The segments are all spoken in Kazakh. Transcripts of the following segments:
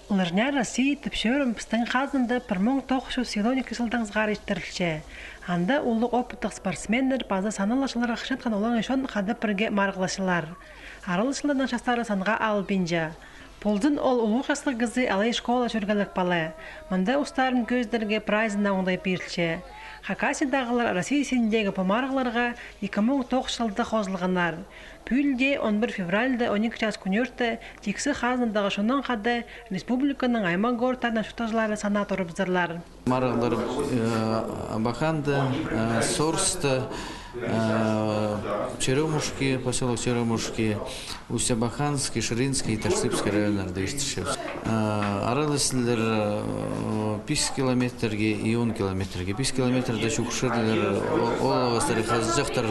Лыжня России тіпшерім пістің қазында 1912 жылдан зғар еттірілші. Анда улы опыттық спортсмендер базы санылашылар ақшатқан олан үшін қады бірге марғылашылар. Арылышылардың шастары санға албинжа. Полдың ол ұлық жаслы кізі алай школа жүргілік балы. Мында ұстарын көздерге прайзында оңдай берілші. Хакасидағылар Россия сендегі помарғыларға 2009 жылды қозылғанар. Пүлде 11 февральда 12 час күнерті тексі қазындағы шонан қады республиканың аймақ гортарына шутажылары сана тұрып зырлар. Марғылар Абаханды, Сорсты, Черемушки, поселок Черемушки, Усть-Абаханский, Ширинский и Ташсыпский районларда иштешебиз. Аралысылар 5 километрге и 10 километрге. 5 километрда шукшырлар, олавастары қазжақтар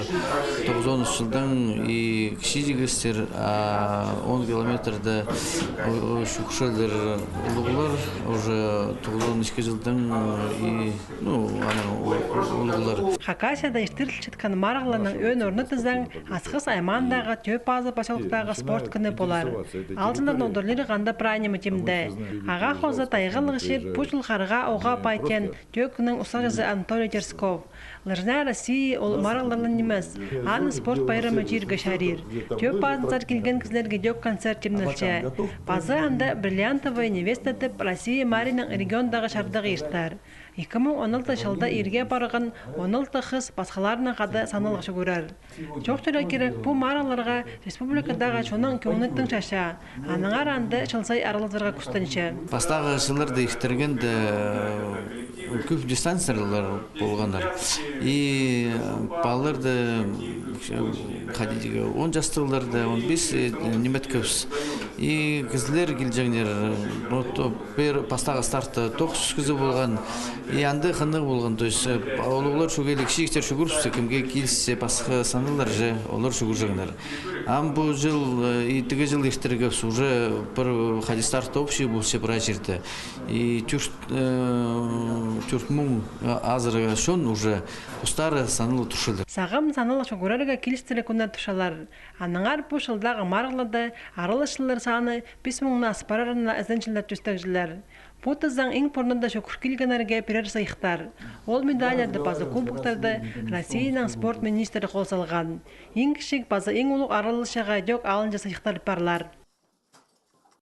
90 жылдан и кіші 10 километрда шукшырлар ұлығылар уже 92 жылдан и ұлығылар. Хакасияда иштирил чыткан марғыларның өн орны тіздің асқыс аймандағы төп базы поселоктағы спорт күні болар. Алтындан одырлері ғанда прайны мүтемді. Аға қозы тайғылығы шеп пұшыл қарға оға пайтен төкінің ұсағызы Анатолий Терсков. Лыжня Россия ол марғыларлың немес. Аны спорт байрамы жергі шарир. Төп базынсар келген кізлерге дөк концерт темнілші. Базы анда бриллиантовый невеста тіп Россия Мариның региондағы шардағы ештар. 2016 жылда ерге барған 16 қыз басқаларына қады санылғышы көрер. Жоқ түрі керек бұл мараларға республикадағы шонын көңіліктің шаша, аныңар анды шылсай арылызырға күстінші. Бастағы жылырды ехтіргенді көп дистанциялар болғандар. И баларды 10 жастыларды, 15 немет көпс. И кізлер келжеңдер, бастағы старты 9 күзі болған. И анды қанығы болған, то есть олар шөгелік шиіктер шөгіріпсі, кімге келсе басқа санылар же, олар шөгір жағындар. Ам бұл жыл, и тігі жыл ектіргіпс, уже бір хадистарты общий бұл се бұра жерді. И түрт мұң азырға шон уже ұстары санылы тұшылды. Сағым санылы шөгірерге келістірі күнді тұшалар. Аныңар бұл жылдағы марғылады, арылышылар саны 5000 аспарарына әзеншілер түстәкжілер. Бұтыздан ең порнында шөкір келгенерге перер сайықтар. Ол медалярды базы кубоктарды Россияның спорт министері қол салған. Ең кішік базы ең ұлық арылышаға дөк алынжа сайықтар барлар.